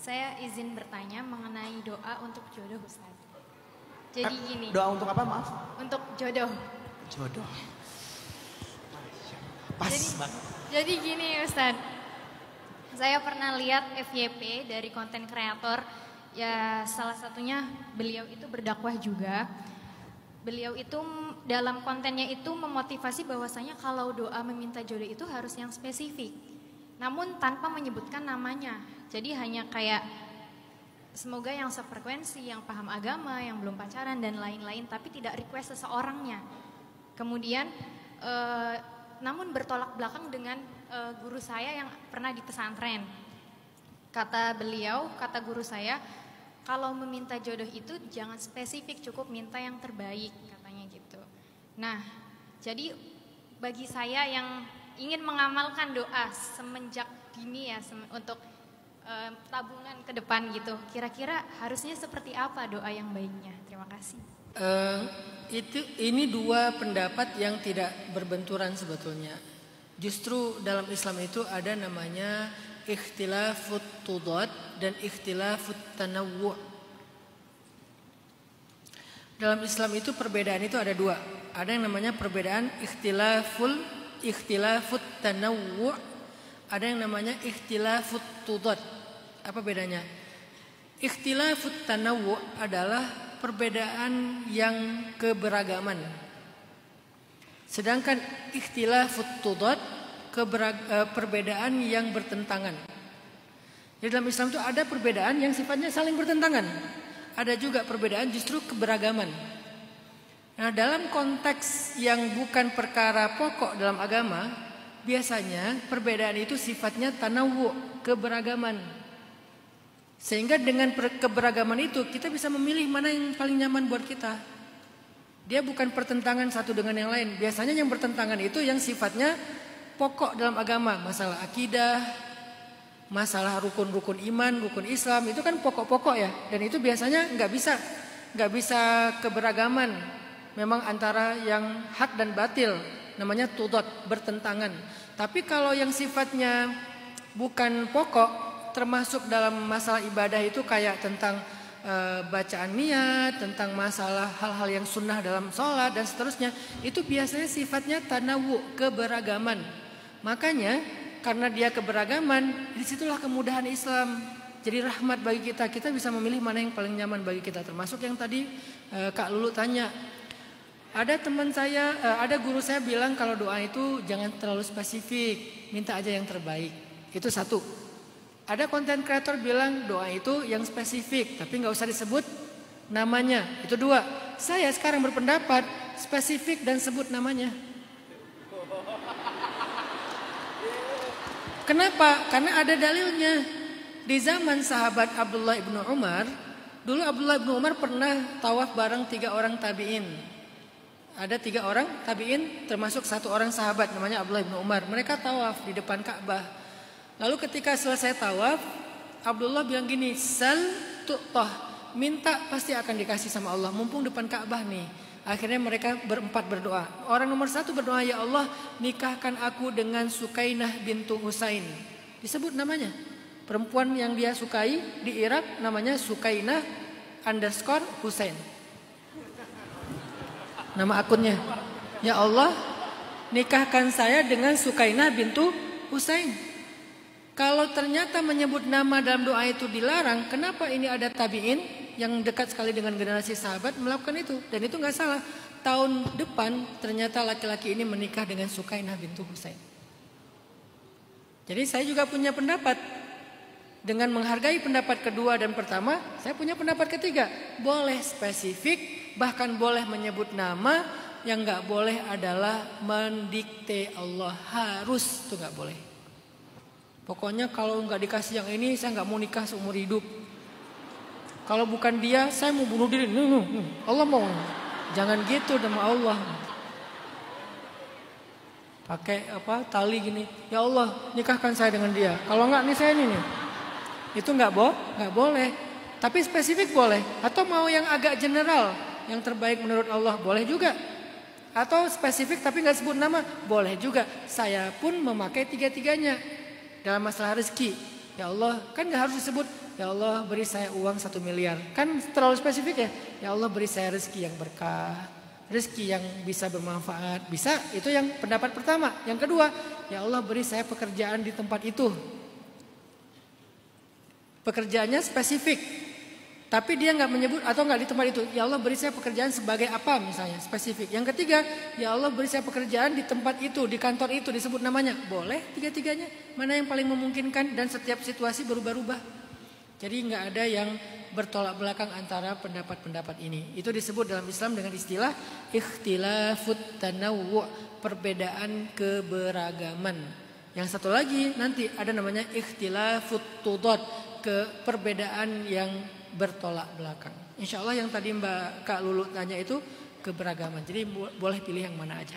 Saya izin bertanya mengenai doa untuk jodoh Ustaz. Jadi gini. Doa untuk apa, maaf? Untuk jodoh. Jodoh. Pas banget. Jadi gini Ustaz. Saya pernah lihat FYP dari konten kreator. Ya salah satunya beliau itu berdakwah juga. Beliau itu dalam kontennya itu memotivasi bahwasanya kalau doa meminta jodoh itu harus yang spesifik. Namun tanpa menyebutkan namanya. Jadi hanya kayak semoga yang sefrekuensi, yang paham agama, yang belum pacaran dan lain-lain, tapi tidak request seseorangnya. Kemudian namun bertolak belakang dengan guru saya yang pernah di pesantren. Kata beliau, kata guru saya, kalau meminta jodoh itu jangan spesifik, cukup minta yang terbaik, katanya gitu. Nah, jadi bagi saya yang ingin mengamalkan doa semenjak dini ya untuk tabungan ke depan gitu, kira-kira harusnya seperti apa doa yang baiknya? Terima kasih. Ini dua pendapat yang tidak berbenturan sebetulnya. Justru dalam Islam itu ada namanya ikhtilafut tudad dan ikhtilafut tanawwu'. Dalam Islam itu perbedaan itu ada dua. Ada yang namanya perbedaan ikhtilafut tanawwu', ada yang namanya ikhtilafut tudad. Apa bedanya? Ikhtilafut tanawwu' adalah perbedaan yang keberagaman. Sedangkan ikhtilafut tudad perbedaan yang bertentangan. Di dalam Islam itu ada perbedaan yang sifatnya saling bertentangan. Ada juga perbedaan justru keberagaman. Nah, dalam konteks yang bukan perkara pokok dalam agama, biasanya perbedaan itu sifatnya tanawwu', keberagaman. Sehingga dengan keberagaman itu kita bisa memilih mana yang paling nyaman buat kita. Dia bukan pertentangan satu dengan yang lain. Biasanya yang bertentangan itu yang sifatnya pokok dalam agama, masalah akidah, masalah rukun-rukun iman, rukun Islam, itu kan pokok-pokok ya. Dan itu biasanya nggak bisa keberagaman. Memang antara yang hak dan batil, namanya tudad, bertentangan. Tapi kalau yang sifatnya bukan pokok, termasuk dalam masalah ibadah itu kayak tentang bacaan niat, tentang masalah hal-hal yang sunnah dalam sholat dan seterusnya, itu biasanya sifatnya tanawwu', keberagaman. Makanya karena dia keberagaman, disitulah kemudahan Islam. Jadi rahmat bagi kita. Kita bisa memilih mana yang paling nyaman bagi kita. Termasuk yang tadi Kak Lulu tanya. Ada teman saya, ada guru saya bilang kalau doa itu jangan terlalu spesifik, minta aja yang terbaik. Itu satu. Ada konten kreator bilang doa itu yang spesifik, tapi nggak usah disebut namanya. Itu dua. Saya sekarang berpendapat spesifik dan sebut namanya. Kenapa? Karena ada dalilnya. Di zaman sahabat Abdullah ibnu Umar, dulu Abdullah ibnu Umar pernah tawaf bareng 3 orang tabi'in. Ada 3 orang tabi'in, termasuk 1 orang sahabat namanya Abdullah ibnu Umar. Mereka tawaf di depan Ka'bah. Lalu ketika selesai tawaf, Abdullah bilang gini, sal tu'tah, minta pasti akan dikasih sama Allah. Mumpung depan Ka'bah nih. Akhirnya mereka berempat berdoa. Orang nomor 1 berdoa, ya Allah, nikahkan aku dengan Sukainah bintu Husain. Disebut namanya. Perempuan yang dia sukai di Irak namanya Sukainah _ Husain. Nama akunnya. Ya Allah, nikahkan saya dengan Sukainah bintu Husain. Kalau ternyata menyebut nama dalam doa itu dilarang, kenapa ini ada tabi'in yang dekat sekali dengan generasi sahabat melakukan itu? Dan itu gak salah. Tahun depan ternyata laki-laki ini menikah dengan Sukainah bintu Husain. Jadi saya juga punya pendapat. Dengan menghargai pendapat kedua dan pertama, saya punya pendapat ketiga. Boleh spesifik, bahkan boleh menyebut nama. Yang gak boleh adalah mendikte Allah. Harus, itu gak boleh. Pokoknya kalau gak dikasih yang ini, saya gak mau nikah seumur hidup. Kalau bukan dia, saya mau bunuh diri. Allah mau. Jangan gitu demi Allah. Pakai tali gini. Ya Allah, nikahkan saya dengan dia. Kalau enggak nih saya ini nih. Itu enggak boleh. Tapi spesifik boleh. Atau mau yang agak general, yang terbaik menurut Allah, boleh juga. Atau spesifik tapi enggak sebut nama, boleh juga. Saya pun memakai tiga-tiganya dalam masalah rezeki. Ya Allah, kan gak harus disebut ya Allah beri saya uang 1 miliar. Kan terlalu spesifik ya. Ya Allah beri saya rezeki yang berkah, rezeki yang bisa bermanfaat. Bisa, itu yang pendapat pertama. Yang kedua, ya Allah beri saya pekerjaan di tempat itu. Pekerjaannya spesifik, tapi dia nggak menyebut atau nggak di tempat itu. Ya Allah beri saya pekerjaan sebagai apa misalnya, spesifik. Yang ketiga, ya Allah beri saya pekerjaan di tempat itu, di kantor itu, disebut namanya. Boleh tiga-tiganya, mana yang paling memungkinkan, dan setiap situasi berubah-ubah. Jadi nggak ada yang bertolak belakang antara pendapat-pendapat ini. Itu disebut dalam Islam dengan istilah ikhtilafut tanawwu', perbedaan keberagaman. Yang satu lagi nanti ada namanya ikhtilafut tudad, perbedaan yang bertolak belakang. Insya Allah yang tadi Mbak Kak Lulu tanya itu keberagaman. Jadi boleh pilih yang mana aja.